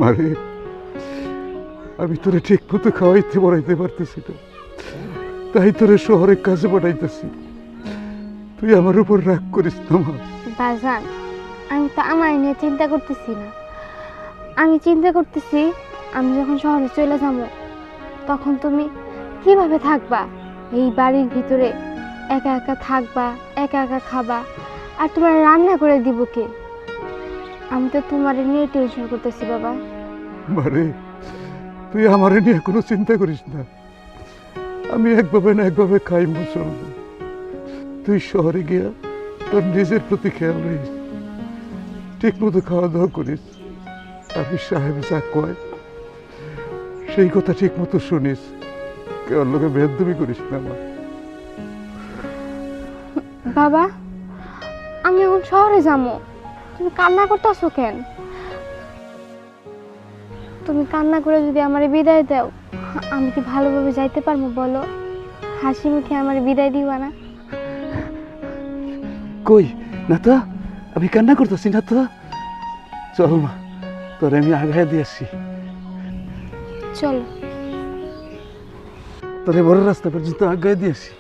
মারে, আমি তোরে ঠিক মতো খাওয়াইতে পড়াইতে পারতেছি না, তাই তোরে শহরে কাজে পাঠাইতেছি। তুই আমার উপর রাগ করিস না মা। বাজান, আমি তো আমার নিয়ে চিন্তা করতেছি না। আমি চিন্তা করতেছি আমি যখন শহরে চলে যাবো তখন তুমি কিভাবে থাকবা। এই বাড়ির ভিতরে একা একা থাকবা, একা একা খাবা, আর তোমার রান্না করে দিব কে? আমি তো তোমার নিয়ে টেনশন করতেছি বাবা। মারে, তুই আমার নিয়ে কোনো চিন্তা করিস না। আমি একভাবে না একভাবে খাইমো চলবো। তুই শহরে গিয়া তোর নিজের প্রতি খেয়াল রাখিস, ঠিক মতো খাওয়া দাওয়া করিস। আমি সাহেব যা কয় সেই কথা ঠিক মতো শুনিস, কেউ লোকে বেদবি করিস না মা। বাবা, আমি এখন শহরে যাবো, তুমি কান্না করতেছো কেন? তুমি কান্না করে যদি আমার বিদায় দাও, আমি কি ভালোভাবে যাইতে পারবো বলো? হাসি মুখে আমার বিদায় দিবা না? কই না তো, আমি কান্না করতেছি না তো। চল মা, তোরে আমি আগায় দিয়ে আসি। চলো। তোরে বড় রাস্তা পর্যন্ত আগায় দিয়ে আসি।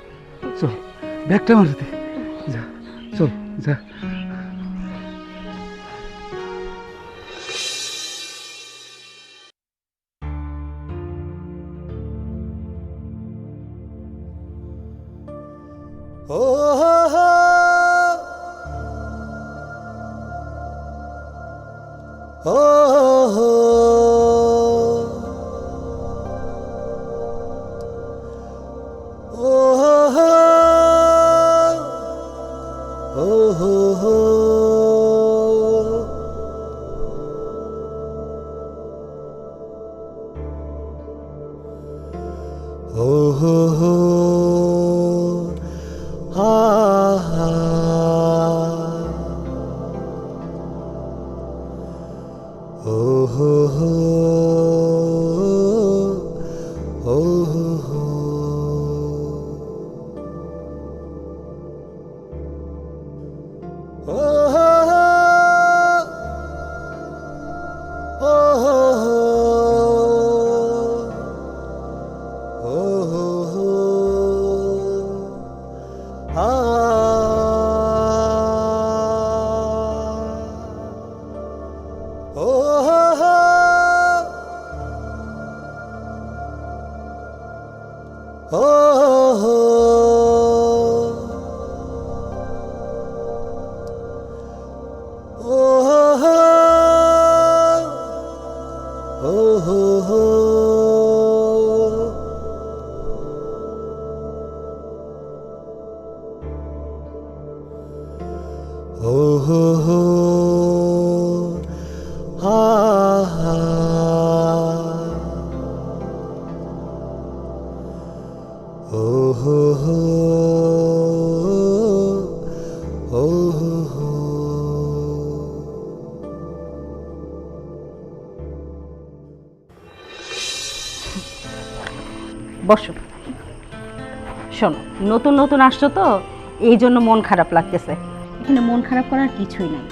চল, ব্যাগটা মারে দে। যা, চল যা। ও হো হো ও হো ও হো ও হো হো ও হো হো ha ha oh ho ho oh ho ho oh ho ho oh ho ho oh ho ho oh ho ho ha ha oh ho ho oh ho ho বসো। শোনো, নতুন নতুন আসছো তো এই জন্য মন খারাপ লাগতেছে। এখানে মন খারাপ করার কিছুই নাই।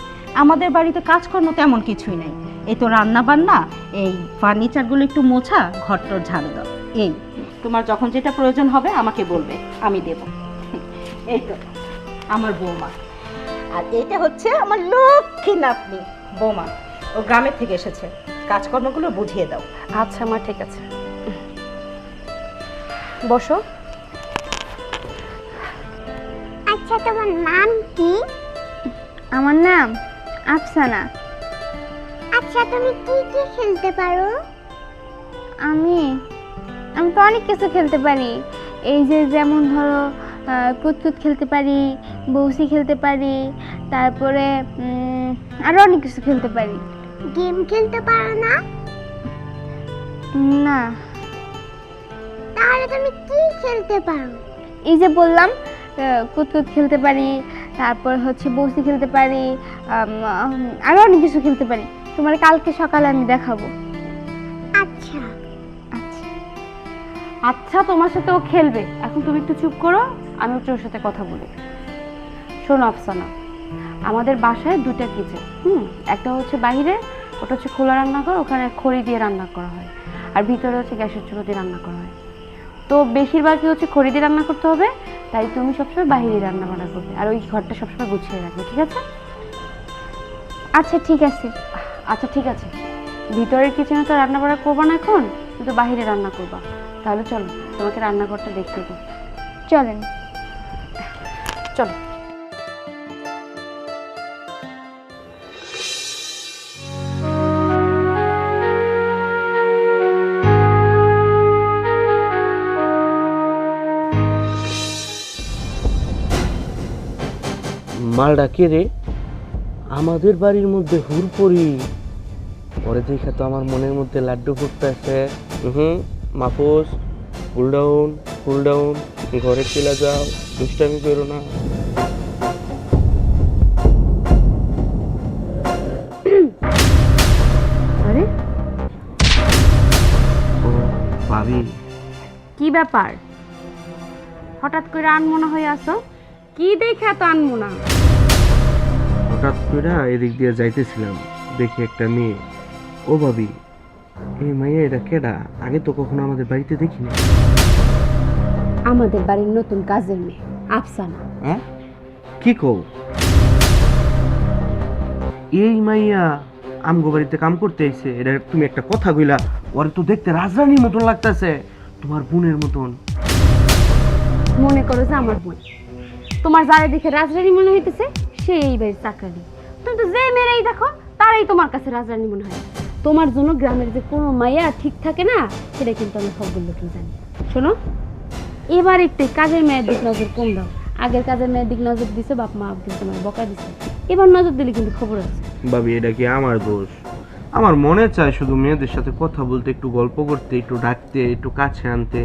আমাদের বাড়িতে কাজকর্ম তেমন কিছুই নাই। এই তো রান্না বান্না, এই ফার্নিচারগুলো একটু মোছা, ঘরটর ঝাড়ু দাও। এই তোমার যখন যেটা প্রয়োজন হবে আমাকে বলবে, আমি দেব। এই তো আমার বৌমা, আর এইটা হচ্ছে আমার লক্ষ্মী নাতনি বৌমা। ও গ্রামের থেকে এসেছে, কাজকর্মগুলো বুঝিয়ে দাও। আচ্ছা মা, ঠিক আছে, বসো। আচ্ছা, তোমার নাম কি? আমার নাম আফসানা। আচ্ছা, তুমি কি কি খেলতে পারো? আমি তো অনেক কিছু খেলতে পারি। এই যে যেমন ধরো কুতকুত খেলতে পারি, বউসি খেলতে পারি, তারপরে আরো অনেক কিছু খেলতে পারি। গেম খেলতে পারো না? না। তাহলে তুমি কি খেলতে পারো? এই যে বললাম, কুতকুত খেলতে পারি, তারপর হচ্ছে বউসি খেলতে পারি, আরো অনেক কিছু খেলতে পারি। তোমার কালকে সকালে আমি দেখাবো। আচ্ছা আচ্ছা আচ্ছা, তোমার সাথে ও খেলবে। এখন তুমি একটু চুপ করো, আমি একটু ওর সাথে কথা বলি। শোনো আফসানা, আমাদের বাসায় দুটা কিচেন, একটা হচ্ছে বাইরে, ওটা হচ্ছে খোলা রান্নাঘর, ওখানে খড়ি দিয়ে রান্না করা হয়, আর ভিতরে হচ্ছে গ্যাসের চুলো দিয়ে রান্না করা হয়। তো বেশিরভাগই হচ্ছে খড়ি দিয়ে রান্না করতে হবে, তাই তুমি সবসময় বাইরে রান্না বান্না করবে, আর ওই ঘরটা সবসময় গুছিয়ে রাখবে, ঠিক আছে? আচ্ছা ঠিক আছে। আচ্ছা ঠিক আছে, ভিতরের কিচেনে তো রান্না বান্না করবা না এখন, কিন্তু বাইরে রান্না করবা। তাহলে চলো তোমাকে রান্নাঘরটা দেখতে দিই। চলেন। চলো। মালটা কে রে? আমাদের বাড়ির মধ্যে হুরপরি পরে দেখা তো আমার মনের মধ্যে লাড্ডু ফুটতেছে। Mafus, cool down, cool down, ঘরে চলে যাও, দুষ্টামি করো না। আরে ও ভাবি, কি ব্যাপার, হঠাৎ করে আনমনা হয়ে আসো? কি দেখে এত আনমনা? হঠাৎ করে এদিক দিয়ে যাইতেছিলাম, দেখি একটা মেয়ে। ও ভাবি, এই মাইয়া এটা কেডা? আগে তো কখনো আমাদের বাড়িতে দেখিনি। আমাদের বাড়ির নতুন কাজের মেয়ে আফসানা। হ্যাঁ, কি কও? এই মাইয়া আমগো বাড়িতে কাম করতে আইছে? এটা তুমি একটা কথা কইলা। ওরে তো দেখতে রাজরানীর মতন লাগতেছে, তোমার বোনের মতন। মনে করো যে আমার বোন, তোমার যারা দেখে রাজরানী মনে হইতেছে সে এই বাড়ির চাকরানি। তুমি তো যে মেয়েরাই দেখো তারাই তোমার কাছে রাজরানী মনে হয়। তোমার জন্য গ্রামের যে কোনো মাইয়া ঠিক থাকে না, সেটা কিন্তু আমি সবগুলো লোকই জানি। শোনো, এবার একটু কাজের মেয়ের দিক নজর কম দাও। আগের কাজের মেয়ের দিক নজর দিছে, বাপ মা কিন্তু তোমার বকা দিছে, এবার নজর দিলে কিন্তু খবর আছে। ভাবি, এটা কি আমার দোষ? আমার মনে চায় শুধু মেয়েদের সাথে কথা বলতে, একটু গল্প করতে, একটু ডাকতে, একটু কাছে আনতে।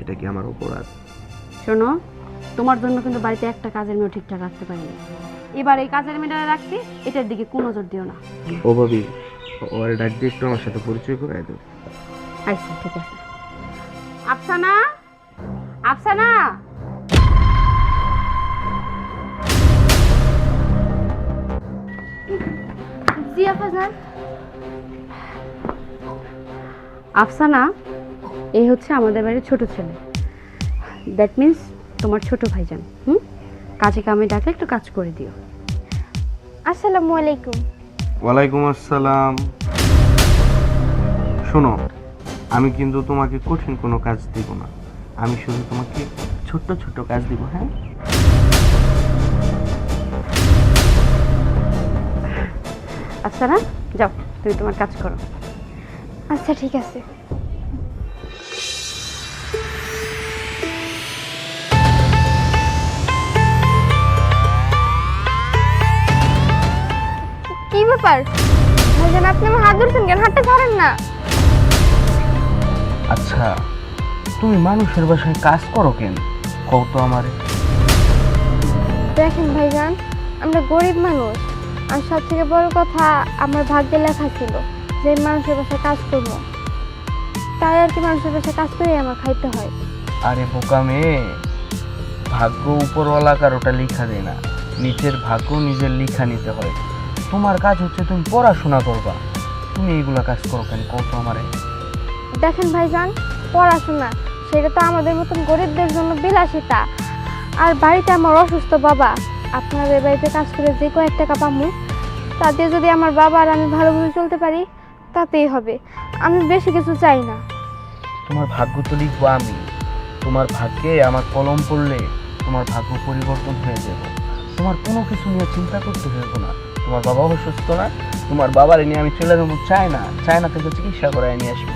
এটা কি আমার অপরাধ? শোনো, তোমার জন্য কিন্তু বাড়িতে একটা কাজের মেয়েও ঠিকঠাক রাখতে পারিনি। এবার এই কাজের মেয়েটা রাখছি, এটার দিকে কোনো নজর দিও না। ও ভাবি, ওর ডাক দিয়ে একটু আমার সাথে পরিচয় করাই দাও। আচ্ছা ঠিক আছে। আফসানা, আফসানা। জি আফসানা। আফসানা, এই হচ্ছে আমাদের বাড়ির ছোট ছেলে। দ্যাট মিন্স তোমার ছোট ভাইজান। কাজে কামে ডাকলে একটু কাজ করে দিও। আসসালামু আলাইকুম। ওয়ালাইকুম আসসালাম। শোনো, আমি কিন্তু তোমাকে কঠিন কোনো কাজ দিব না, আমি শুধু তোমাকে ছোট্ট ছোট্ট কাজ দিব। হ্যাঁ, আফসানা যাও, তুমি তোমার কাজ করো। আচ্ছা ঠিক আছে। কি ব্যাপার ভাইজান, আপনি আমার হাত ধরছেন কেন? হাতটা ধরেন না। আচ্ছা, তুমি মানুষের বাসায় কাজ করো কেন? কও তো আমারে। দেখেন ভাইজান, আমরা গরিব মানুষ, আর সব থেকে বড় কথা আমার ভাগ্যে লেখা ছিল যে মানুষের বাসায় কাজ করব, তাই আর কি মানুষের বাসায় কাজ করে আমার খাইতে হয়। আরে বোকা মেয়ে, ভাগ্য উপরওয়ালা কারোটা লিখা দেয় না, নিজের ভাগ্য নিজের লিখা নিতে হয়। তোমার কাজ হচ্ছে তুমি পড়াশোনা করবা, তুমি এইগুলা কাজ করো কেন? কও তো আমারে। দেখেন ভাইজান, পড়াশোনা সেটা তো আমাদের মতন গরিবদের জন্য বিলাসিতা, আর বাড়িতে আমার অসুস্থ বাবা। আপনাদের বাড়িতে কাজ করে যে কয়েক টাকা পাবো, তাতে যদি আমার বাবা আর আমি ভালোভাবে চলতে পারি তাতেই হবে, আমি বেশি কিছু চাই না। তোমার ভাগ্য তো লিখবো আমি, তোমার ভাগ্যে আমার কলম পড়লে তোমার ভাগ্য পরিবর্তন হয়ে যাবে। তোমার কোনো কিছু নিয়ে চিন্তা করতে হবে না। তোমার বাবা অসুস্থ না, তোমার বাবার নিয়ে আমি চলে যাবো চায়না থেকে চিকিৎসা করায় নিয়ে আসবো।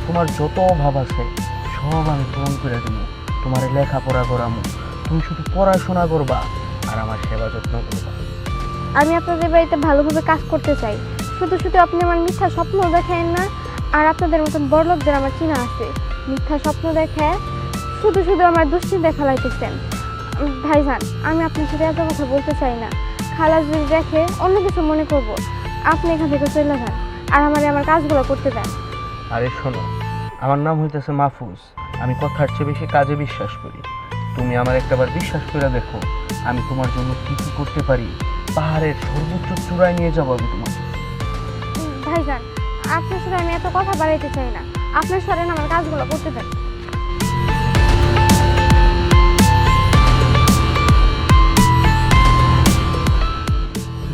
তোমার যত অভাব আছে সব আমি পূরণ করে দেবো, তোমার লেখাপড়া করাবো, তুমি শুধু পড়াশোনা করবা আর আমার সেবা যত্ন করবা। আমি আপনাদের বাড়িতে ভালোভাবে কাজ করতে চাই, শুধু শুধু আপনি আমার মিথ্যা স্বপ্ন দেখেন না। আর আপনাদের মতন বড় লোকদের আমার চিনা আছে, মিথ্যা স্বপ্ন দেখে শুধু শুধু আমার দুশ্চিন্তা ফেলাইতেছেন। ভাইজান, আমি আপনার সাথে এত কথা বলতে চাই না, খালা যদি দেখে অন্য কিছু মনে করব। আপনি এখান থেকে চলে যান আর আমার কাজগুলো করতে দেন। আরে শোনো, আমার নাম হইতেছে মাহফুজ, আমি কথার চেয়ে বেশি কাজে বিশ্বাস করি। তুমি আমার একটাবার বিশ্বাস করে দেখো, আমি তোমার জন্য কি কি করতে পারি। পাহাড়ের সর্বোচ্চ চূড়ায় নিয়ে যাবো আমি তোমাকে। ভাইজান, আপনার সাথে আমি এত কথা বাড়াইতে চাই না। আপনার সাথে আমার কাজগুলো করতে দেন।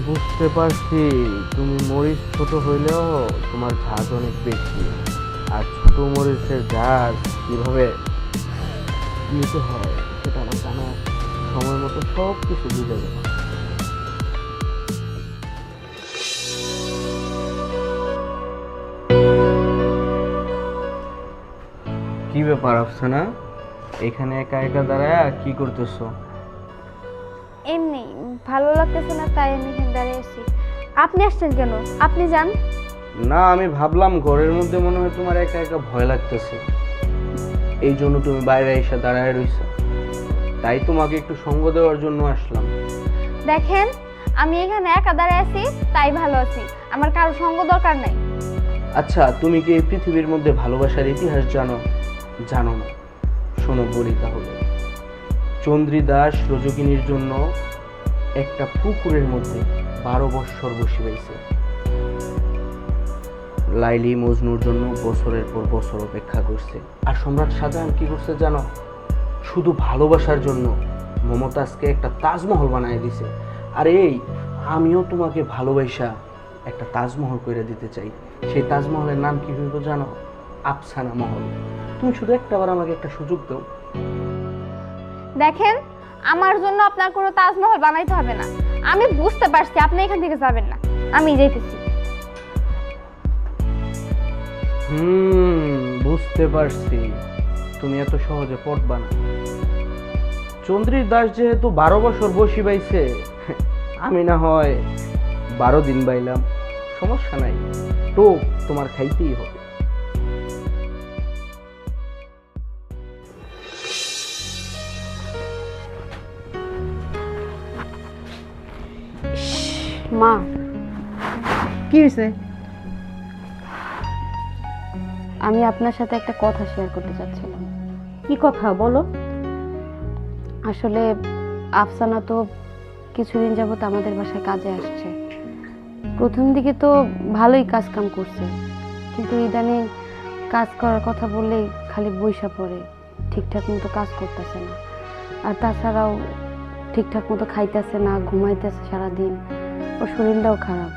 বুঝতে পারছি তুমি মরিচ ছোট হইলেও তোমার ঝাঁজ অনেক বেশি, আর ছোট মরিচের ঝাঁজ কিভাবে নিতে হয় সেটা আমার জানা আছে। সময় মতো সব কিছু বুঝে যাবে। কি ব্যাপার আফসানা, এখানে একা একা দাঁড়ায় কি করতেছো? এমনি ভালো লাগতেছে না, তাই আমি এখানে দাঁড়িয়ে আছি। আপনি আসছেন কেন? আপনি যান। না, আমি ভাবলাম ঘরের মধ্যে মনে হয় তোমার একা একা ভয় লাগতেছে, এই জন্য তুমি বাইরে এসে দাঁড়ায় রইছো। তাই তোমাকে একটু সঙ্গ দেওয়ার জন্য আসলাম। দেখেন, আমি এখানে একা দাঁড়িয়ে আছি, তাই ভালো আছি। আমার কারো সঙ্গ দরকার নাই। আচ্ছা, তুমি কি এই পৃথিবীর মধ্যে ভালোবাসার ইতিহাস জানো? জানো না? শোনো বলি তাহলে। চন্দ্রী দাস রজকিনীর জন্য একটা পুকুরের মধ্যে 12 বৎসর বসে রয়েছে। লাইলি মজনুর জন্য বছরের পর বছর অপেক্ষা করছে। আর সম্রাট শাহজাহান কি করছে জানো? শুধু ভালোবাসার জন্য মমতাজকে একটা তাজমহল বানিয়ে দিছে। আর এই আমিও তোমাকে ভালোবাসা একটা তাজমহল করে দিতে চাই। সেই তাজমহলের নাম কি হইব জানো? আফসানা মহল। তুমি শুধু একটাবার আমাকে একটা সুযোগ দাও। দেখেন, আমার জন্য আপনার কোনো তাজমহল বানাইতে হবে না। আমি বুঝতে পারছি আপনি এখান থেকে যাবেন না। আমি যাইতেছি। বুঝতে পারছি তুমি এত সহজে পড়বা না। চন্দ্রীর দাস যেহেতু 12 বছর বসি বাইছে, আমি না হয় 12 দিন বাইলাম, সমস্যা নাই। টোপ তোমার খাইতেই হবে। মা, কি হয়েছে? আমি আপনার সাথে একটা কথা শেয়ার করতে চাচ্ছিলাম। কি কথা বলো? আসলে আফসানা তো কিছুদিন যাবত আমাদের বাসায় কাজে আসছে। প্রথম দিকে তো ভালোই কাজ কাম করছে, কিন্তু ইদানিং কাজ করার কথা বললেই খালি বইসা পড়ে, ঠিকঠাক মতো কাজ করতেছে না। আর তাছাড়াও ঠিকঠাক মতো খাইতেছে না, ঘুমাইতেছে সারাদিন। ওর শরীরটাও খারাপ,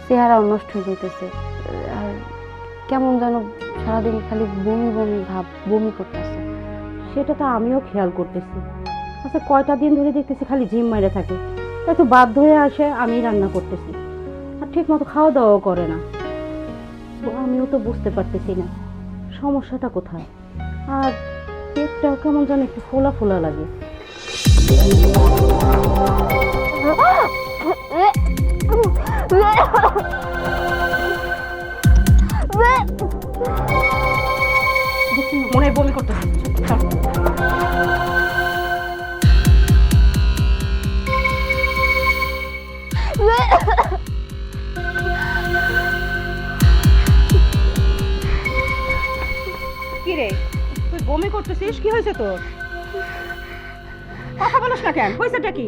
চেহারাও নষ্ট হয়ে যেতেছে। আর কেমন যেন সারাদিন খালি বমি বমি ভাব, বমি করতেছে। সেটা তো আমিও খেয়াল করতেছি। আচ্ছা, কয়টা দিন ধরে দেখতেছি খালি জিম মাইরে থাকে, তাই তো বাধ্য হয়ে আসে আমি রান্না করতেছি। আর ঠিক মতো খাওয়া দাওয়াও করে না। তো আমিও তো বুঝতে পারতেছি না সমস্যাটা কোথায়। আর পেটটাও কেমন যেন একটু ফোলা ফোলা লাগে। মনে হয় বমি করতেছে। চল। কি রে, তুই বমি করতেছিস? কি হয়েছে তোর? কথা বলিস না কেন? হয়েছেটা কি?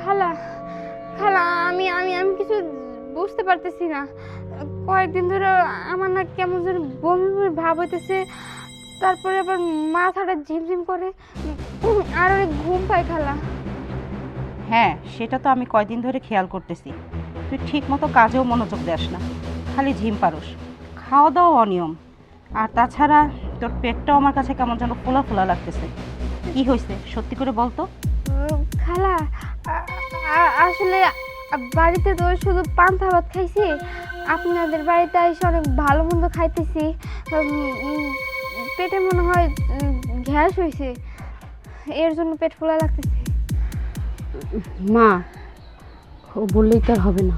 খালা, খালা, আমি আমি আমি কিছু বুঝতে পারতেছি না। কয়েকদিন ধরে আমার না কেমন যেন বমি বমি ভাব হইতেছে, তারপরে আবার মাথাটা ঝিমঝিম করে, আর অনেক ঘুম পায় খালা। হ্যাঁ, সেটা তো আমি কয়দিন ধরে খেয়াল করতেছি। তুই ঠিক মতো কাজেও মনোযোগ দেস না, খালি ঝিম পারস, খাওয়া দাওয়া অনিয়ম। আর তাছাড়া তোর পেটটাও আমার কাছে কেমন যেন ফোলা ফোলা লাগতেছে। কি হয়েছে সত্যি করে বলতো? খালা, আসলে বাড়িতে তো শুধু পান্তা ভাত খাইছি, আপনাদের বাড়িতে এসে অনেক ভালো মন্দ খাইতেছি। পেটে মনে হয় গ্যাস হয়েছে, এর জন্য পেট ফোলা লাগতেছে। মা, ও বললেই তো আর হবে না।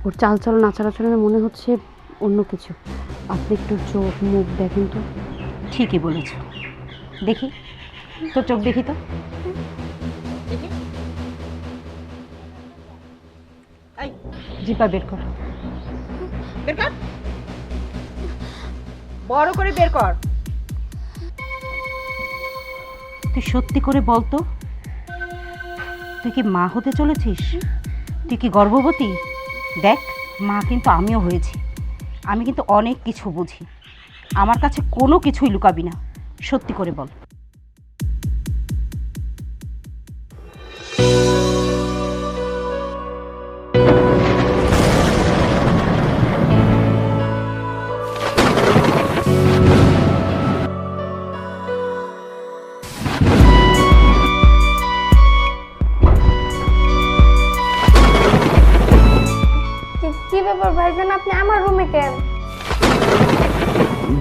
ওর চালচলন আচার-আচরণে মনে হচ্ছে অন্য কিছু। আপনি একটু চোখ মুখ দেখেন তো। ঠিকই বলেছ, দেখি তোর চোখ, দেখি তো। এই জিপা বের কর, বের কর, বড় করে বের কর। তুই সত্যি করে বলতো, তুই কি মা হতে চলেছিস? তুই কি গর্ভবতী? দেখ, মা কিন্তু আমিও হয়েছি, আমি কিন্তু অনেক কিছু বুঝি। আমার কাছে কোনো কিছুই লুকাবি না, সত্যি করে বল। কি ব্যাপার ভাইজান, আপনি আমার রুমে কেন?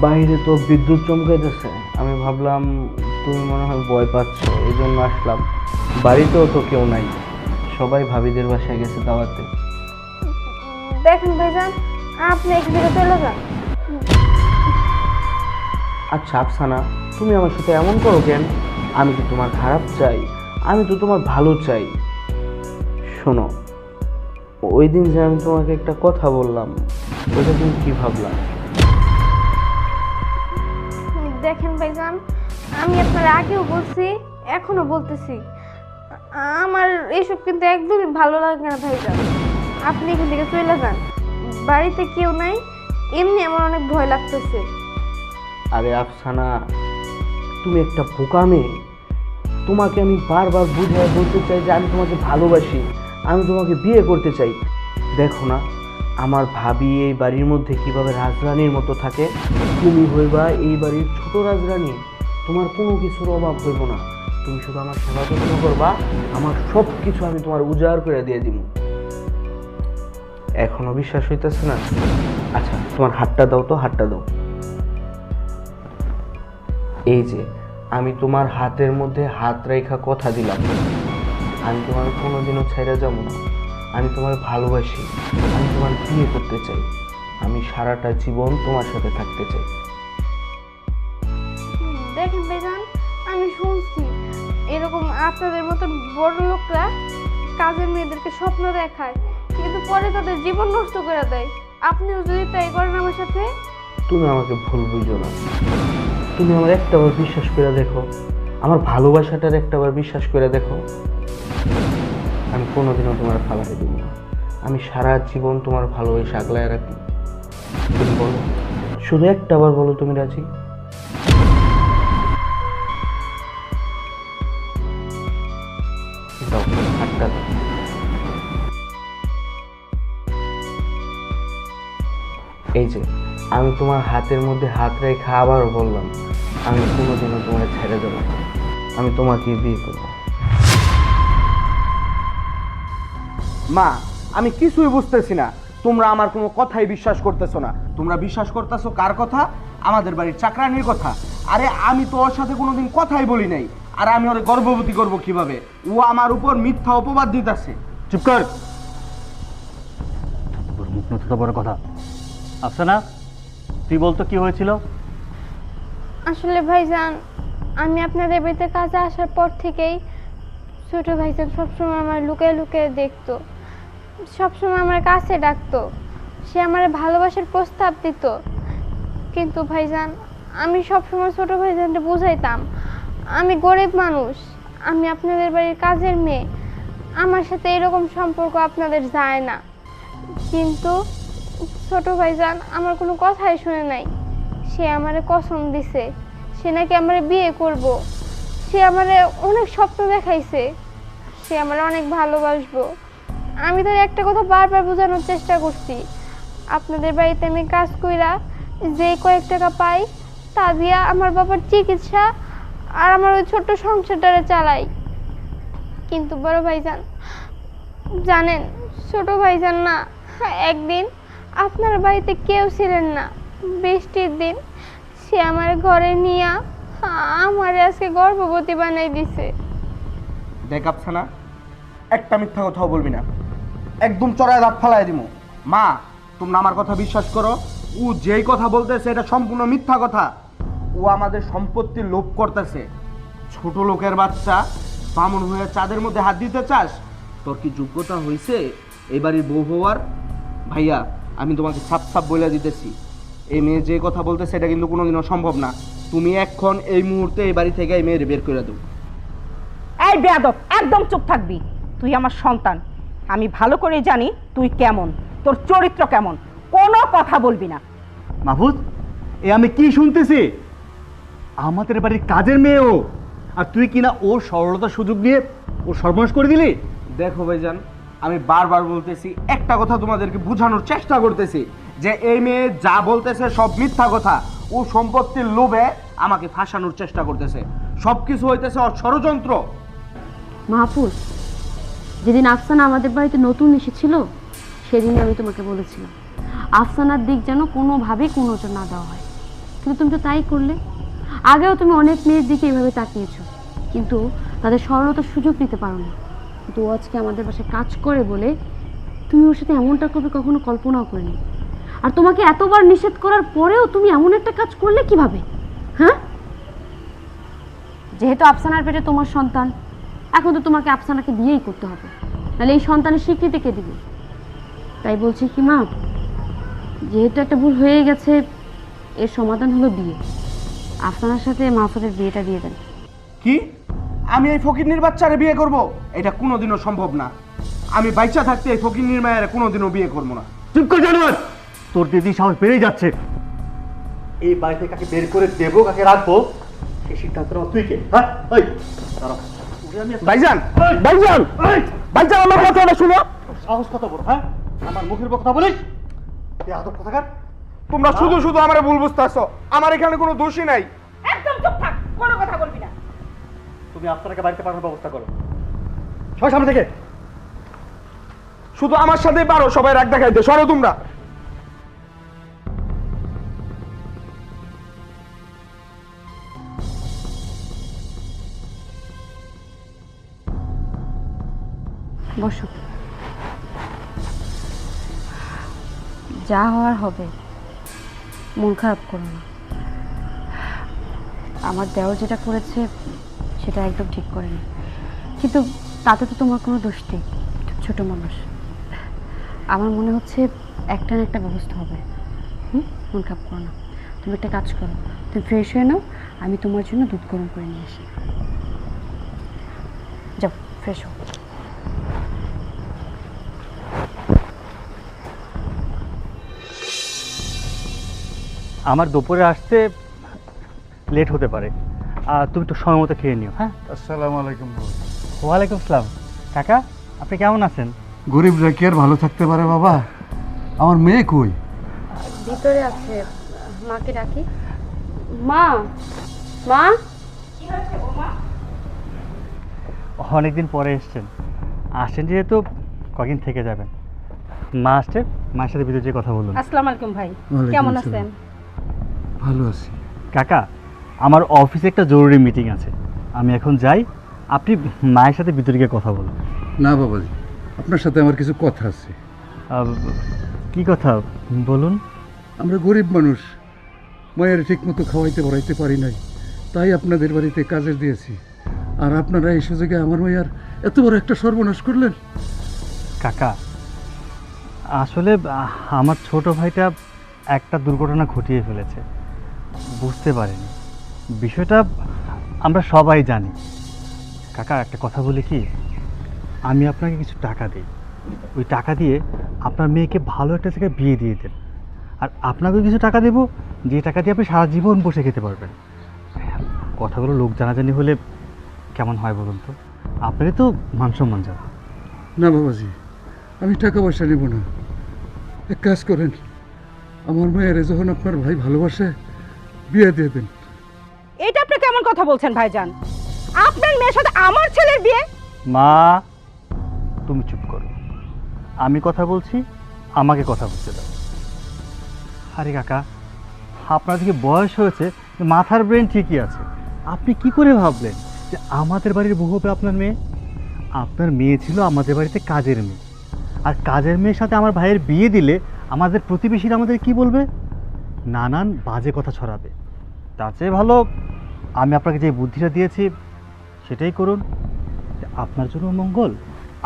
বাইরে তো বিদ্যুৎ চমকাইতেছে, আমি ভাবলাম তুমি মনে হয় ভয় পাচ্ছ, এই জন্য আসলাম। বাড়িতেও তো কেউ নাই, সবাই ভাবিদের বাসায় গেছে দাওয়াতে। দেখেন ভাইজান, আপনি একদিকে চলে যান। আচ্ছা আফসানা, তুমি আমার সাথে এমন করো কেন? আমি তো তোমার খারাপ চাই, আমি তো তোমার ভালো চাই। শোনো, ওই দিন যে আমি তোমাকে একটা কথা বললাম, ওটা তুমি কি ভাবলাম? দেখেন ভাইজান, আমি আপনার আগেও বলছি, এখনো বলতেছি, আমার এইসব কিন্তু একদমই ভালো লাগে না ভাইজান। আপনি এখান থেকে চলে যান, বাড়িতে কেউ নাই, এমনি আমার অনেক ভয় লাগতেছে। আরে আফসানা, তুমি একটা বোকা মেয়ে। তোমাকে আমি বারবার বুঝায় বলতে চাই যে আমি তোমাকে ভালোবাসি, আমি তোমাকে বিয়ে করতে চাই। দেখো না, আমার ভাবি এই বাড়ির মধ্যে কিভাবে রাজরানীর মতো থাকে, তুমি হইবা এই বাড়ির ছোট রাজরানী। তোমার কোনো কিছুর অভাব হইব না, তুমি শুধু আমার সেবা যত্ন করবা, আমার সব কিছু আমি তোমার উজাড় করে দিয়ে দিব। এখনো বিশ্বাস হইতেছে না? আচ্ছা, তোমার হাতটা দাও তো, হাতটা দাও। এই যে আমি তোমার হাতের মধ্যে হাত রেখা কথা দিলাম, আমি তোমার কোনোদিনও ছেড়ে যাব না। আমি তোমার ভালোবাসি, আমি তোমার বিয়ে করতে চাই, আমি সারাটা জীবন তোমার সাথে থাকতে চাই। দেখেন ভাইজান, আমি শুনছি এরকম আপনাদের মতন বড় লোকরা কাজের মেয়েদেরকে স্বপ্ন দেখায়, কিন্তু পরে তাদের জীবন নষ্ট করে দেয়। আপনিও যদি তাই করেন আমার সাথে? তুমি আমাকে ভুল বুঝো না, তুমি আমার একটাবার বিশ্বাস করে দেখো, আমার ভালোবাসাটার একটাবার বিশ্বাস করে দেখো। আমি কোনোদিনও তোমার ফালাতে দেবো না, আমি সারা জীবন তোমার ভালোবাসা আগলায় রাখবো। তুমি বলো, শুধু একটাবার বলো তুমি রাজি? দাও, হাতটা দাও। এই যে আমি তোমার হাতের মধ্যে হাত রেখে আবারও বললাম, আমি কোনোদিনও তোমার ছেড়ে দেবো না, আমি তোমাকে বিয়ে করবো। মা, আমি কিছুই বুঝতেছি না, তোমরা আমার কোনো কথাই বিশ্বাস করতেছো না। তোমরা বিশ্বাস করতেছো কার কথা? আমাদের বাড়ির চাকরানির কথা। আরে আমি তো ওর সাথে কোনোদিন কথাই বলি নাই, আর আমি ওর গর্ভবতী করবো কিভাবে? ও আমার উপর মিথ্যা অপবাদ দিতেছে। চুপ কর, তোর মুখ নথিত বড় কথা। আফসানা, তুই বলতো কি হয়েছিল? আসলে ভাইজান, আমি আপনাদের বাড়িতে কাজে আসার পর থেকেই ছোট ভাইজান সবসময় আমার লুকিয়ে লুকিয়ে দেখতো, সবসময় আমার কাছে ডাকতো, সে আমার ভালোবাসার প্রস্তাব দিত। কিন্তু ভাইজান, আমি সবসময় ছোট ভাইজানকে বুঝাইতাম আমি গরিব মানুষ, আমি আপনাদের বাড়ির কাজের মেয়ে, আমার সাথে এরকম সম্পর্ক আপনাদের যায় না। কিন্তু ছোট ভাইজান আমার কোনো কথাই শুনে নাই। সে আমারে কসম দিছে, সে নাকি আমারে বিয়ে করব। সে আমারে অনেক স্বপ্ন দেখাইছে, সে আমারে অনেক ভালোবাসবো। আমি তার একটা কথা বারবার বোঝানোর চেষ্টা করছি, আপনাদের বাড়িতে আমি কাজ কইরা যে কয়েক টাকা পাই তা দিয়া আমার বাবার চিকিৎসা আর আমার ওই ছোট্ট সংসারটারে চালাই। কিন্তু বড় ভাইজান জানেন, ছোট ভাইজান না, একদিন আপনার বাড়িতে কেউ ছিলেন না, বৃষ্টির দিন সে আমার ঘরে নিয়ে আমার আজকে গর্ভবতী বানাই দিছে। দেখ আফসানা, একটা মিথ্যা কথাও বলবি না, একদম চড়ায় দাঁত ফালাই দিব। মা, তোমরা আমার কথা বিশ্বাস করো, ও যেই কথা বলতেছে এটা সম্পূর্ণ মিথ্যা কথা। ও আমাদের সম্পত্তির লোভ করতেছে। ছোট লোকের বাচ্চা, বামুন হয়ে চাঁদের মধ্যে হাত দিতে চাস? তোর কি যোগ্যতা হয়েছে এই বাড়ির বউ হওয়ার? ভাইয়া, আমি তোমাকে সাপ সাপ বলে দিতেছি, এই মেয়ে যে কথা বলতেছে এটা কিন্তু কোনোদিনও সম্ভব না। তুমি এখন এই মুহূর্তে এই বাড়ি থেকে এই মেয়ের বের করে দাও। এই বেয়াদব, একদম চুপ থাকবি। তুই আমার সন্তান, আমি ভালো করে জানি তুই কেমন। তোর চরিত্র কেমন, কোনো কথা বলবি না। মাহফুজ, এ আমি কি শুনতেছি? আমাদের বাড়ির কাজের মেয়ে ও, আর তুই কিনা ওর সরলতার সুযোগ নিয়ে ওর সর্বনাশ করে দিলি। দেখো ভাইজান, আমি বারবার বলতেছি, একটা কথা তোমাদেরকে বোঝানোর চেষ্টা করতেছি যে এই মেয়ে যা বলতেছে সব মিথ্যা কথা। ও সম্পত্তির লোভে আমাকে ফাঁসানোর চেষ্টা করতেছে। সবকিছু হইতেছে ওর ষড়যন্ত্র। মাহফুজ, যেদিন আফসানা আমাদের বাড়িতে নতুন এসেছিল সেদিনই আমি তোমাকে বলেছিলাম আফসানার দিক যেন কোনোভাবেই কোনো নজর না দেওয়া হয়, কিন্তু তুমি তো তাই করলে। আগেও তুমি অনেক মেয়ের দিকে এইভাবে তাকিয়েছো, কিন্তু তাদের সরলতার সুযোগ নিতে পারো না। কিন্তু ও আজকে আমাদের বাসায় কাজ করে বলে তুমি ওর সাথে এমনটা করবে কখনো কল্পনাও করিনি। আর তোমাকে এতবার নিষেধ করার পরেও তুমি এমন একটা কাজ করলে কিভাবে? হ্যাঁ, যেহেতু আফসানার পেটে তোমার সন্তান, এখন তো তোমাকে আফসানাকে বিয়েই করতে হবে, নাহলে এই সন্তানের স্বীকৃতি কে দিবে? তাই বলছি কি মা, যেহেতু একটা ভুল হয়ে গেছে, এর সমাধান হলো বিয়ে। আফসানার সাথে মাহফুজের বিয়েটা দিয়ে দেন। কি? আমি এই ফকিন্নির বাচ্চারে বিয়ে করব? এটা কোনোদিনও সম্ভব না। আমি বাচ্চা থাকতে এই ফকিন্নির মায়ের কোনোদিনও বিয়ে করবো না। চুপ করে জানোয়ার, তোর দিদি সাহস বেড়েই যাচ্ছে। এই বাড়িতে কাকে বের করে দেবো, কাকে রাখবো, সেই সিদ্ধান্ত নেওয়া তুই কে? হ্যাঁ, এই দাঁড়াও। ভাইজান, ভাইজান, ভাইজান, আমার কথাটা শুনো। সাহস কত বড়, হ্যাঁ? আমার মুখের উপর কথা বলিস? এই আদব কথাকার। তোমরা শুধু শুধু আমারে ভুল বুঝতেছো। আমার এখানে কোনো দোষই নাই। একদম চুপ থাক, কোনো কথা বলবি না। তুমি আপনাকে বাড়িতে পাঠানোর ব্যবস্থা করো। সবাই সামনে থেকে। শুধু আমার সাথেই পারো সবাই রাগ দেখাইতে। সরো তোমরা। বসো, যা হওয়ার হবে, মন খারাপ করো না। আমার দেওর যেটা করেছে সেটা একদম ঠিক করেনি, কিন্তু তাতে তো তোমার কোনো দোষ নেই, ছোট মানুষ। আমার মনে হচ্ছে একটা না একটা ব্যবস্থা হবে। মন খারাপ করো না, তুমি একটা কাজ করো, তুমি ফ্রেশ হয়ে নাও, আমি তোমার জন্য দুধ গরম করে নিয়ে আসি। যাও, ফ্রেশ হও। আমার দুপুরে আসতে লেট হতে পারে, তুমি একটু সময় মতো খেয়ে নিও। হ্যাঁ, আসসালামু আলাইকুম। ওয়ালাইকুম আসসালাম। কাকা, আপনি কেমন আছেন? গরিবরা কি আর ভালো থাকতে পারে বাবা? আমার মেয়ে কই? ভিতরে আছে, মাকে ডাকি। মা, মা, অনেকদিন পরে এসছেন, আসছেন যেহেতু কদিন থেকে যাবেন। মা আসছে, মায়ের সাথে ভিতরে যেয়ে কথা বলুন। আসসালামু আলাইকুম ভাই, ওয়ালাইকুম কেমন আসসালাম। আছেন? ভালো আছি। কাকা, আমার অফিসে একটা জরুরি মিটিং আছে, আমি এখন যাই। আপনি মায়ের সাথে ভিতরে গিয়ে কথা বলুন। না বাবাজি, আপনার সাথে আমার কিছু কথা আছে। কি কথা বলুন? আমরা গরিব মানুষ, মায়ের ঠিক মতো খাওয়াইতে পড়াইতে পারি নাই, তাই আপনাদের বাড়িতে কাজের দিয়েছি। আর আপনারা এই সুযোগে আমার মায়ের এত বড় একটা সর্বনাশ করলেন। কাকা, আসলে আমার ছোট ভাইটা একটা দুর্ঘটনা ঘটিয়ে ফেলেছে, বুঝতে পারিনি। বিষয়টা আমরা সবাই জানি। কাকা, একটা কথা বলি কি, আমি আপনাকে কিছু টাকা দিই, ওই টাকা দিয়ে আপনার মেয়েকে ভালো একটা জায়গায় বিয়ে দিয়ে দেন। আর আপনাকেও কিছু টাকা দেবো, যে টাকা দিয়ে আপনি সারা জীবন বসে খেতে পারবেন। কথাগুলো লোক জানাজানি হলে কেমন হয় বলুন তো? আপনারই তো মান সম্মান যাবে। না বাবাজি, আমি টাকা পয়সা নেব না। এক কাজ করেন, আমার মায়ের যখন আপনার ভাই ভালোবাসে, বিয়ে দিয়ে দেন। এটা আপনি কেমন কথা বলছেন ভাইজান? আপনার মেয়ের সাথে আমার ছেলের বিয়ে? মা, তুমি চুপ করো, আমি কথা বলছি, আমাকে কথা বলতে দাও। আরে কাকা, আপনার দিকে বয়স হয়েছে, মাথার ব্রেন ঠিকই আছে। আপনি কি করে ভাবলেন যে আমাদের বাড়ির বউ হবে আপনার মেয়ে? আপনার মেয়ে ছিল আমাদের বাড়িতে কাজের মেয়ে, আর কাজের মেয়ের সাথে আমার ভাইয়ের বিয়ে দিলে আমাদের প্রতিবেশীরা আমাদের কি বলবে? নানান বাজে কথা ছড়াবে। তার চেয়ে ভালো আমি আপনাকে যে বুদ্ধিটা দিয়েছি সেটাই করুন, আপনার জন্য মঙ্গল,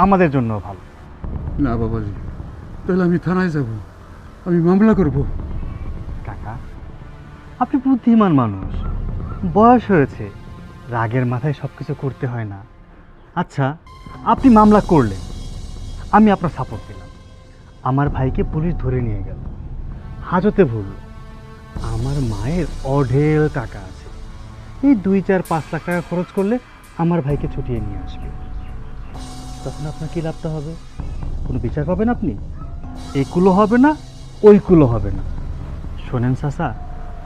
আমাদের জন্য ভালো। না বাবাজি, তাহলে আমি থানায় যাব, আমি মামলা করব। কাকা, আপনি বুদ্ধিমান মানুষ, বয়স হয়েছে, রাগের মাথায় সব কিছু করতে হয় না। আচ্ছা, আপনি মামলা করলেন, আমি আপনার সাপোর্ট দিলাম। আমার ভাইকে পুলিশ ধরে নিয়ে গেল, হাজতে ভুল। আমার মায়ের অঢেল টাকা আছে, এই 2-4-5 লাখ টাকা খরচ করলে আমার ভাইকে ছুটিয়ে নিয়ে আসবে। তখন আপনার কী লাভটা হবে? কোনো বিচার পাবেন আপনি? এইগুলো হবে না, ওইগুলো হবে না। শোনেন চাচা,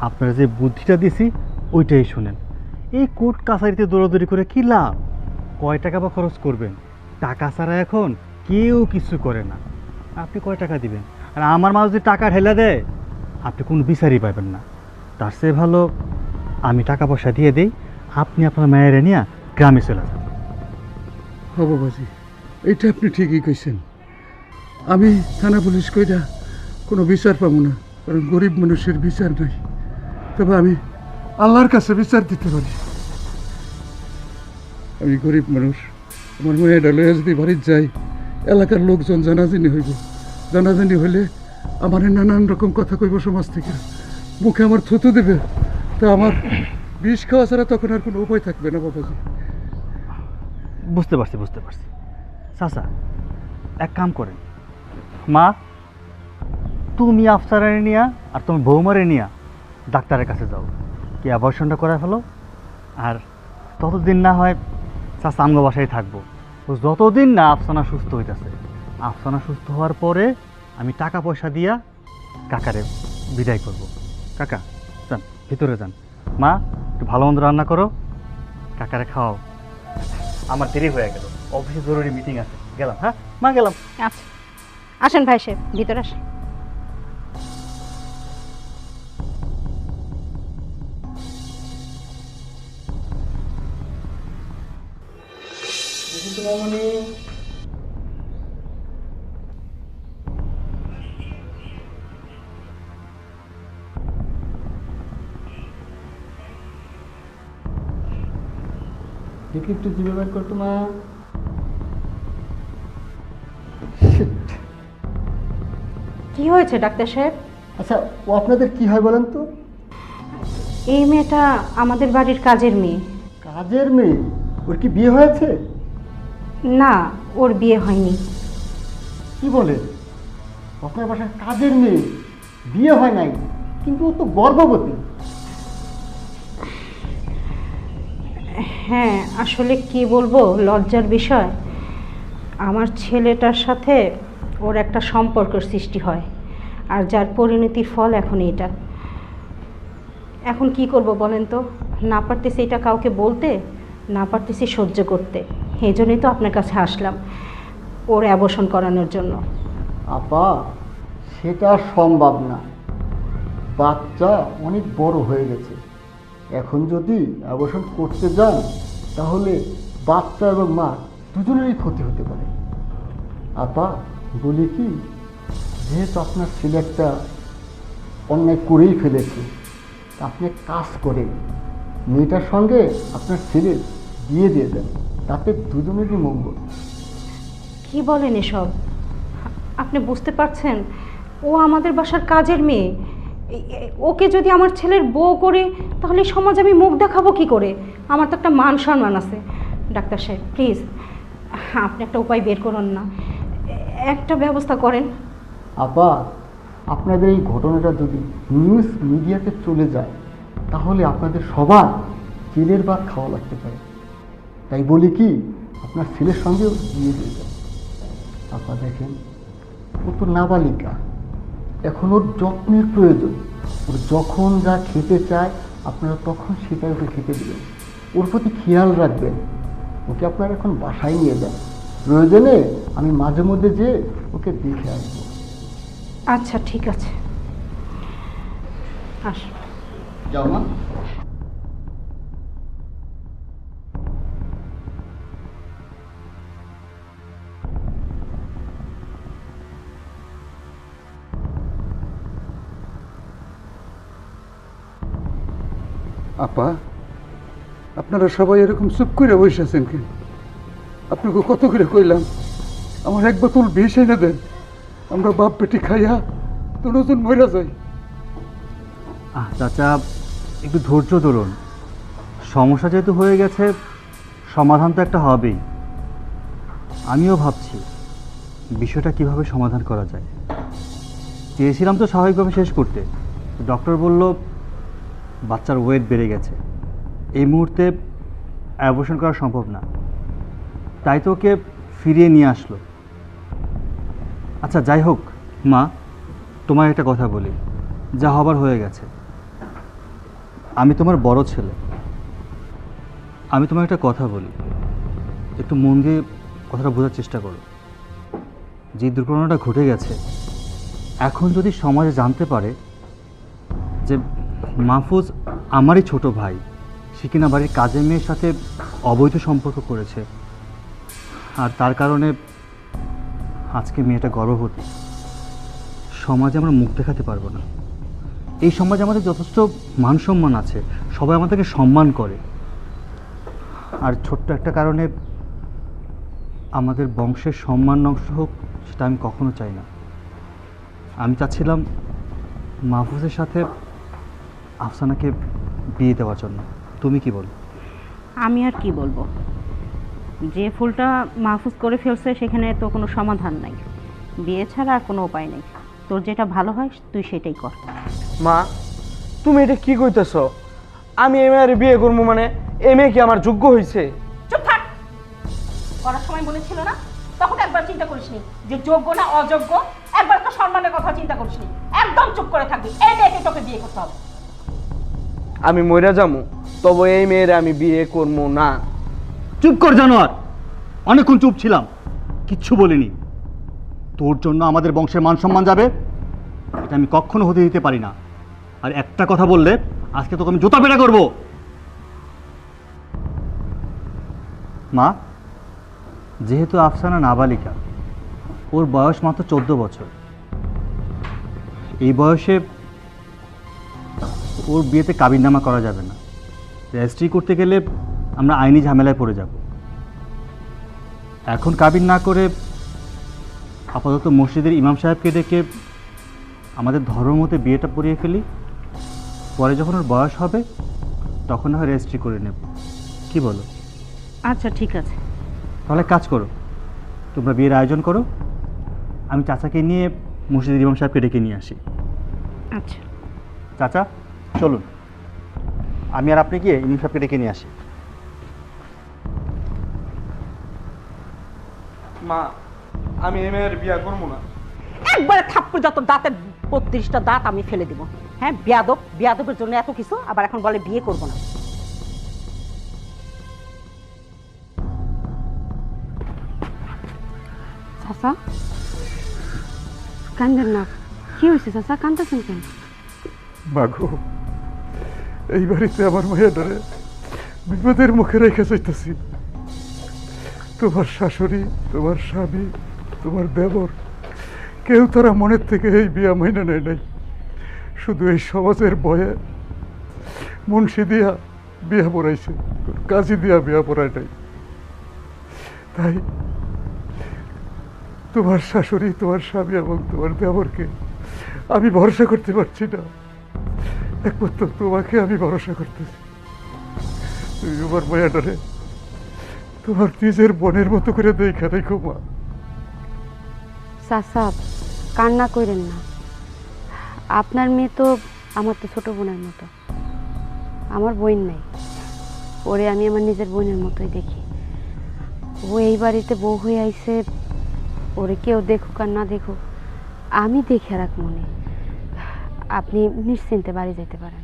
আপনারা যে বুদ্ধিটা দিছি ওইটাই শোনেন। এই কোর্ট কাছারিতে দৌড়াদৌড়ি করে কী লাভ? কয় টাকা বা খরচ করবেন? টাকা ছাড়া এখন কেউ কিছু করে না। আপনি কয় টাকা দিবেন? আর আমার মা যদি টাকা ঢেলে দেয়, আপনি কোনো বিচারই পাবেন না। তার চেয়ে ভালো আমি টাকা পয়সা দিয়ে দিই, আপনি আপনার মায়ের নিয়ে গ্রামে চলে যান। হ্যাঁ বাবাজি, এইটা আপনি ঠিকই কইছেন। আমি থানা পুলিশ কইরা কোনো বিচার পাবো না, কারণ গরিব মানুষের বিচার নাই। তবে আমি আল্লাহর কাছে বিচার দিতে পারি। আমি গরিব মানুষ, আমার মেয়েটা লইয়া যদি বাড়ির যাই, এলাকার লোকজন জানাজানি হইব। জানাজানি হইলে আমার নানান রকম কথা কইব সমাজ থেকে, মুখে আমার থুতু দেবে। তা আমার বিষ খাওয়া ছাড়া তখন আর কোনো উপায় থাকবে না বাবাজি। বুঝতে পারছি চাচা, এক কাম করেন, মা তুমি আফসারারে নিয়া আর তুমি বৌমারে নিয়া ডাক্তারের কাছে যাও, কি অ্যাবর্শনটা করে ফেলো। আর ততদিন না হয় চাচা আমগো বাসায় থাকবো, ও যতদিন না আফসানা সুস্থ হইতেছে। আফসানা সুস্থ হওয়ার পরে আমি টাকা পয়সা দিয়া কাকারে বিদায় করব। কাকা যান, ভিতরে যান। মা একটু ভালো মন্দ রান্না করো, কাকারে খাওয়াও। আমার দেরি হয়ে গেল, অফিসে জরুরি মিটিং আছে, গেলাম। হ্যাঁ মা, গেলাম। আচ্ছা, আসেন ভাই সাহেব, ভিতরে আসেন। দেখি একটু জিভে বের করতো মা। কি হয়েছে ডাক্তার সাহেব? আচ্ছা, ও আপনাদের কি হয় বলেন তো? এই মেয়েটা আমাদের বাড়ির কাজের মেয়ে। কাজের মেয়ে? ওর কি বিয়ে হয়েছে? না, ওর বিয়ে হয়নি। কি বলে? আপনার বাসায় কাজের মেয়ে বিয়ে হয় নাই, কিন্তু ও তো গর্ভবতী। হ্যাঁ, আসলে কি বলবো, লজ্জার বিষয়। আমার ছেলেটার সাথে ওর একটা সম্পর্কের সৃষ্টি হয়, আর যার পরিণতির ফল এখন এটা। এখন কি করব বলেন তো? না পারতেছি এটা কাউকে বলতে, না পারতেছি সহ্য করতে। এই জন্যই তো আপনার কাছে আসলাম, ওর অ্যাবর্শন করানোর জন্য। আপা, সেটা সম্ভব না। বাচ্চা অনেক বড় হয়ে গেছে, এখন যদি অ্যাবর্শন করতে যান তাহলে বাচ্চা এবং মা দুজনেরই ক্ষতি হতে পারে। আপা বলি কি, যেহেতু আপনার ছেলে একটা অন্যায় করেই ফেলেছে, আপনি এক কাজ করেন, মেয়েটার সঙ্গে আপনার ছেলের বিয়ে দিয়ে দেন, তাতে দুজনেরই মঙ্গল। কি বলেন এসব? আপনি বুঝতে পারছেন, ও আমাদের বাসার কাজের মেয়ে। ওকে যদি আমার ছেলের বউ করে, তাহলে সমাজ আমি মুখ দেখাবো কি করে? আমার তো একটা মান সম্মান আছে। ডাক্তার সাহেব প্লিজ, আপনি একটা উপায় বের করুন না, একটা ব্যবস্থা করেন। আপা, আপনাদের এই ঘটনাটা যদি নিউজ মিডিয়াতে চলে যায় তাহলে আপনাদের সবার জেলের ভাত খাওয়া লাগতে পারে। তাই বলি কি, আপনার ছেলের সঙ্গেও বিয়ে দিয়ে যায়। আপা দেখেন, ও তো নাবালিকা, এখন ওর যত্নের প্রয়োজন। ওর যখন যা খেতে চায় আপনারা তখন সেটাই ওকে খেতে দেবেন, ওর প্রতি খেয়াল রাখবেন। ওকে আপনারা এখন বাসায় নিয়ে যান, প্রয়োজনে আমি মাঝে মধ্যে যেয়ে ওকে দেখে আসবো। আচ্ছা ঠিক আছে, আস। যাও মা। আপা, আপনারা সবাই এরকম চুপ করে বসে আছেন কেন? আপনাকে কত করে কইলাম আমার এক বোতল বিষ এনে দেন, আমরা বাপ বেটি খাইয়া দুজন মরে যাই। চাচা একটু ধৈর্য ধরুন, সমস্যা যেহেতু হয়ে গেছে সমাধান তো একটা হবেই। আমিও ভাবছি বিষয়টা কিভাবে সমাধান করা যায়। চেয়েছিলাম তো স্বাভাবিকভাবে শেষ করতে, ডক্টর বলল বাচ্চার ওয়েট বেড়ে গেছে, এই মুহূর্তে অ্যাবর্শন করা সম্ভব না, তাই তো ওকে ফিরিয়ে নিয়ে আসলো। আচ্ছা যাই হোক মা, তোমার একটা কথা বলি, যা হবার হয়ে গেছে। আমি তোমার বড় ছেলে, আমি তোমার একটা কথা বলি, একটু মন দিয়ে কথাটা বোঝার চেষ্টা করো। যে দুর্ঘটনাটা ঘটে গেছে, এখন যদি সমাজে জানতে পারে যে মাহফুজ আমারই ছোট ভাই, সে কিনা বাড়ির কাজের মেয়ের সাথে অবৈধ সম্পর্ক করেছে, আর তার কারণে আজকে মেয়েটা গর্ভবতী, সমাজে আমরা মুখ দেখাতে পারবো না। এই সমাজে আমাদের যথেষ্ট মান সম্মান আছে, সবাই আমাদেরকে সম্মান করে, আর ছোট্ট একটা কারণে আমাদের বংশের সম্মান নষ্ট হোক, সেটা আমি কখনো চাই না। আমি চাচ্ছিলাম মাহফুজের সাথে আফসানাকে বিয়ে দেওয়ার জন্য। তুমি কি বলো? আমি আর কি বলবো, যে ফুলটা মাহফুজ করে ফেলছে সেখানে তো কোনো সমাধান নাই, বিয়ে ছাড়া আর কোনো উপায় নেই। তোর যেটা ভালো হয় তুই সেটাই কর। মা, তুমি এটা কি কইতেছ? আমি এই মেয়ের বিয়ে করবো মানে এই মেয়ে কি আমার যোগ্য হয়েছে? চুপ থাক, করার সময় বলেছিল না, তখন একবার চিন্তা করিসনি যে যোগ্য না অযোগ্য, একবার তো সম্মানের কথা চিন্তা করিসনি। একদম চুপ করে থাকবি, এই মেয়েকে তোকে বিয়ে করতে হবে। আমি মইরা যামু, তবে এই মেয়ের আমি বিয়ে করবো না। চুপ কর জানোয়ার, অনেকক্ষণ চুপ ছিলাম, কিচ্ছু বলিনি। তোর জন্য আমাদের বংশের মান সম্মান যাবে, এটা আমি কখনো হতে দিতে পারি না। আর একটা কথা বললে আজকে তোকে আমি জুতা পেটা করবো। মা, যেহেতু আফসানা নাবালিকা, ওর বয়স মাত্র 14 বছর, এই বয়সে ওর বিয়েতে কাবিননামা করা যাবে না। রেজিস্ট্রি করতে গেলে আমরা আইনি ঝামেলায় পড়ে যাব। এখন কাবিন না করে আপাতত মসজিদের ইমাম সাহেবকে ডেকে আমাদের ধর্ম মতে বিয়েটা পড়িয়ে ফেলি, পরে যখন ওর বয়স হবে তখন না হয় রেজিস্ট্রি করে নেব। কি বলো? আচ্ছা ঠিক আছে, তাহলে কাজ করো, তোমরা বিয়ের আয়োজন করো, আমি চাচাকে নিয়ে মসজিদের ইমাম সাহেবকে ডেকে নিয়ে আসি। আচ্ছা চাচা চলুন, আমি আর আপনি গিয়ে ইমাম সাহেবকে ডেকে নিয়ে আসি। মা, আমি এই মেয়ের বিয়ে করবো না। একবারে থাপ্পড়, যত দাঁতের 32টা দাঁত আমি ফেলে দিব। হ্যাঁ, বেয়াদব, বেয়াদবের জন্য এত কিছু, আবার এখন বলে বিয়ে করবো না। চাচা কান্দেন না, কি হয়েছে চাচা, কান্দাছেন কেন? মাগো, এই বাড়িতে আমার মেয়েটারে বিপদের মুখে রেখে যাইতেছি। তোমার শাশুড়ি, তোমার স্বামী, তোমার দেবর, কেউ তারা মনের থেকে এই বিয়া মাইনে নেয় নাই। শুধু এই সমাজের ভয়ে মুন্সি দিয়া বিয়া পড়াইছে, কাজী দিয়া বিয়া পড়ায় নাই। তাই তোমার শাশুড়ি, তোমার স্বামী এবং তোমার দেবরকে আমি ভরসা করতে পারছি না, একমাত্র তোমাকে আমি ভরসা করতেছি। তুমি আমার মায়াটারে তোমার নিজের বোনের মতো করে দেখা দেখো মা। চাচা কান্না করেন না, আপনার মেয়ে তো আমার তো ছোট বোনের মতো, আমার বোন নাই, ওরে আমি আমার নিজের বোনের মতোই দেখি। ও এই বাড়িতে বউ হয়ে আইছে, ওরে কেউ দেখুক আর না দেখুক আমি দেখে রাখ মনে। আপনি নিশ্চিন্তে বাড়ি যেতে পারেন।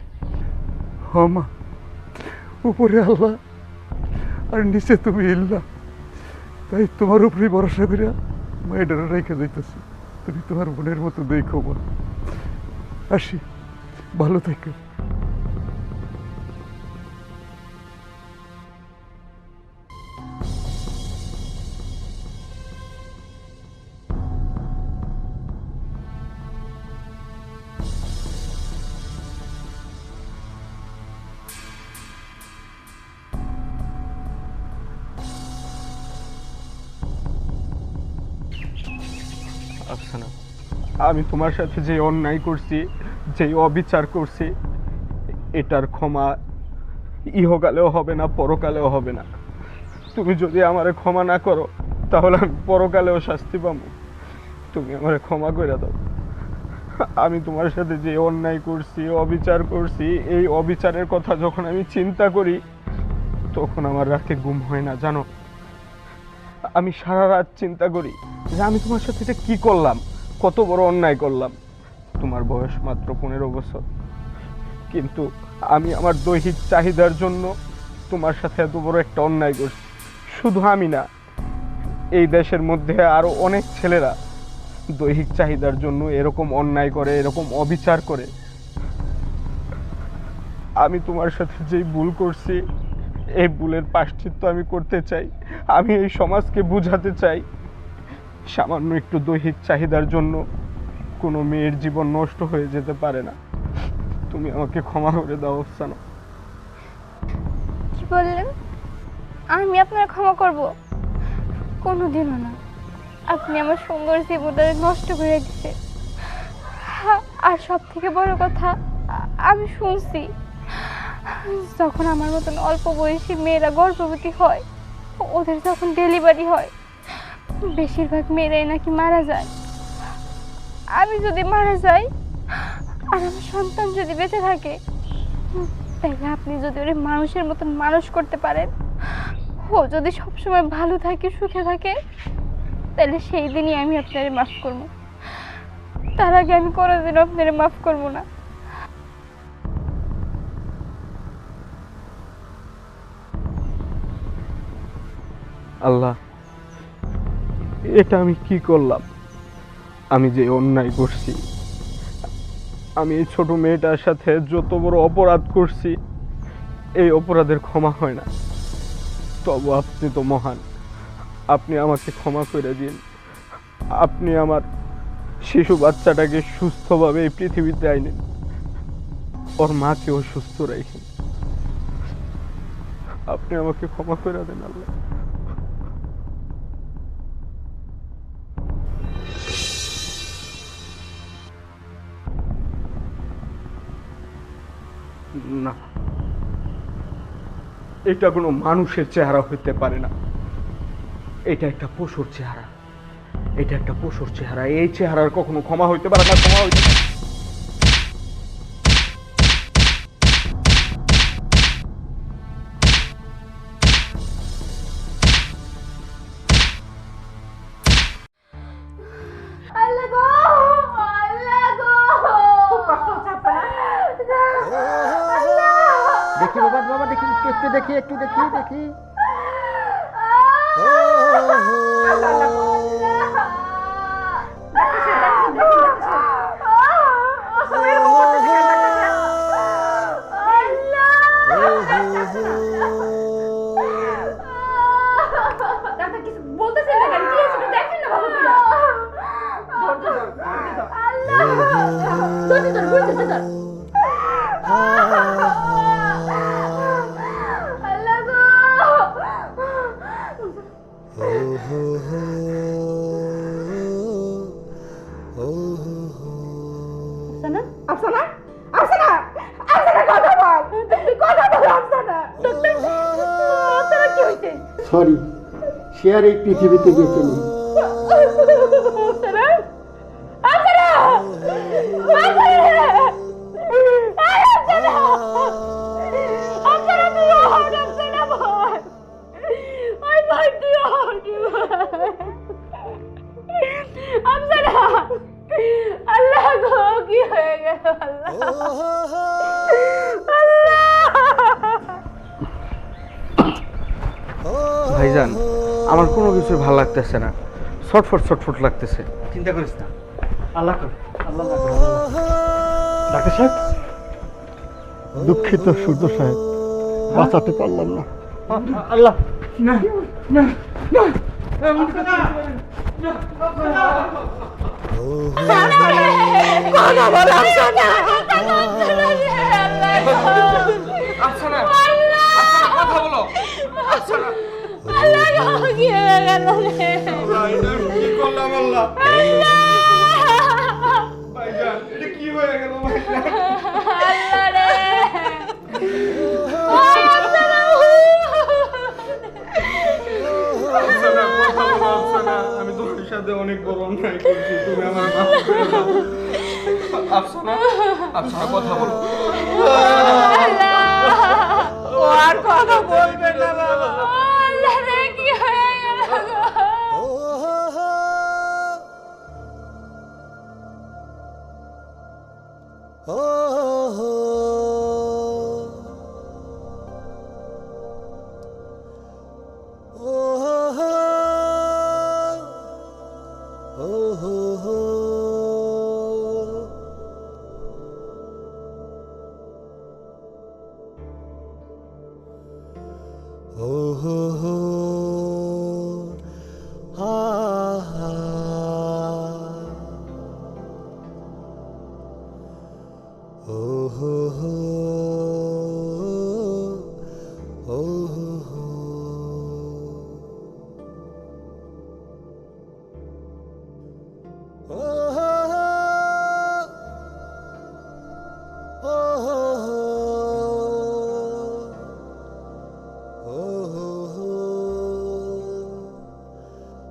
হ মা, উপরে আল্লাহ আর নিচে তুমি ইল্লা, তাই তোমার উপরে ভরসা করিয়া মায়ের রেখে যাইতেছি। তুমি তোমার বোনের মতো দেখো মা। আসি, ভালো থেকো। আফসানা, আমি তোমার সাথে যে অন্যায় করছি, যে অবিচার করছি, এটার ক্ষমা ইহকালেও হবে না, পরকালেও হবে না। তুমি যদি আমারে ক্ষমা না করো তাহলে আমি পরকালেও শাস্তি পাবো। তুমি আমারে ক্ষমা করে দাও। আমি তোমার সাথে যে অন্যায় করছি, অবিচার করছি, এই অবিচারের কথা যখন আমি চিন্তা করি তখন আমার রাতে ঘুম হয় না জানো। আমি সারা রাত চিন্তা করি যে আমি তোমার সাথে এটা কি করলাম, কত বড় অন্যায় করলাম। তোমার বয়স মাত্র 15 বছর, কিন্তু আমি আমার দৈহিক চাহিদার জন্য তোমার সাথে এত বড় একটা অন্যায় করছি। শুধু আমি না, এই দেশের মধ্যে আরো অনেক ছেলেরা দৈহিক চাহিদার জন্য এরকম অন্যায় করে, এরকম অবিচার করে। আমি তোমার সাথে যেই ভুল করছি, এই ভুলের প্রায়শ্চিত্ত আমি করতে চাই। আমি এই সমাজকে বুঝাতে চাই সামান্য একটু দৈহিক চাহিদার জন্য কোনো মেয়ের জীবন নষ্ট হয়ে যেতে পারে না। তুমি আমাকে ক্ষমা করে দাও আফসানা। কি বললেন? আমি আপনার ক্ষমা করব? কোনোদিনও না। আপনি আমার সুন্দর জীবনটা নষ্ট করে দিতে। আর সব থেকে বড় কথা, আমি শুনছি যখন আমার মতন অল্প বয়সী মেয়েরা গর্ভবতী হয়, ওদের যখন ডেলিভারি হয় বেশিরভাগ মেয়েরাই নাকি মারা যায়। আমি যদি মারা যাই আর আমার সন্তান যদি বেঁচে থাকে, তাহলে আপনি যদি ওরে মানুষের মতন মানুষ করতে পারেন, ও যদি সবসময় ভালো থাকে, সুখে থাকে, তাহলে সেই দিনই আমি আপনারে মাফ করব। তার আগে আমি কোনোদিনও আপনারে মাফ করব না। আল্লাহ, এটা আমি কি করলাম? আমি যে অন্যায় করছি, আমি এই ছোট মেয়েটার সাথে যত বড় অপরাধ করছি, এই অপরাধের ক্ষমা হয় না। তবু আপনি তো মহান, আপনি আমাকে ক্ষমা করে দিন। আপনি আমার শিশু বাচ্চাটাকে সুস্থভাবে এই পৃথিবীতে আইনেন, ওর মাকেও সুস্থ রাখেন। আপনি আমাকে ক্ষমা করে দেন আল্লাহ। না, এটা কোনো মানুষের চেহারা হইতে পারে না। এটা একটা পশুর চেহারা, এটা একটা পশুর চেহারা। এই চেহারার কখনো ক্ষমা হইতে পারে না, ক্ষমা হইতে পারে না। আল্লাহ গো, আল্লাহ গো, দেখি বাবা, বাবা দেখি, একটু দেখি, একটু দেখি, দেখি। সরি, সে আর এই পৃথিবীতে বেঁচে নেই। আল্লাহ গো, কি হয়ে গেল? ভাইজান, আমার কোনো কিছু ভালো লাগতেছে না, ছটফট ছটফট লাগতেছে। চিন্তা করিস না, আল্লাহ করে, আল্লাহ করে। ডাক্তার সাহেব, দুঃখিত সূর্য সাহেব, বাঁচাতে পারলাম না। আল্লাহ, না না না, আমি তোমার সাথে অনেক বড় অন্যায় করছি, তুমি আমার মাফ করে দাও। আফসানা আফসানা কথা বলো। ও আর কথা বলবে না বাবা। আল্লাহ রে, কি হয়ে গেল গো?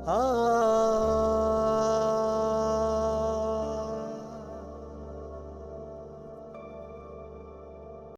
ah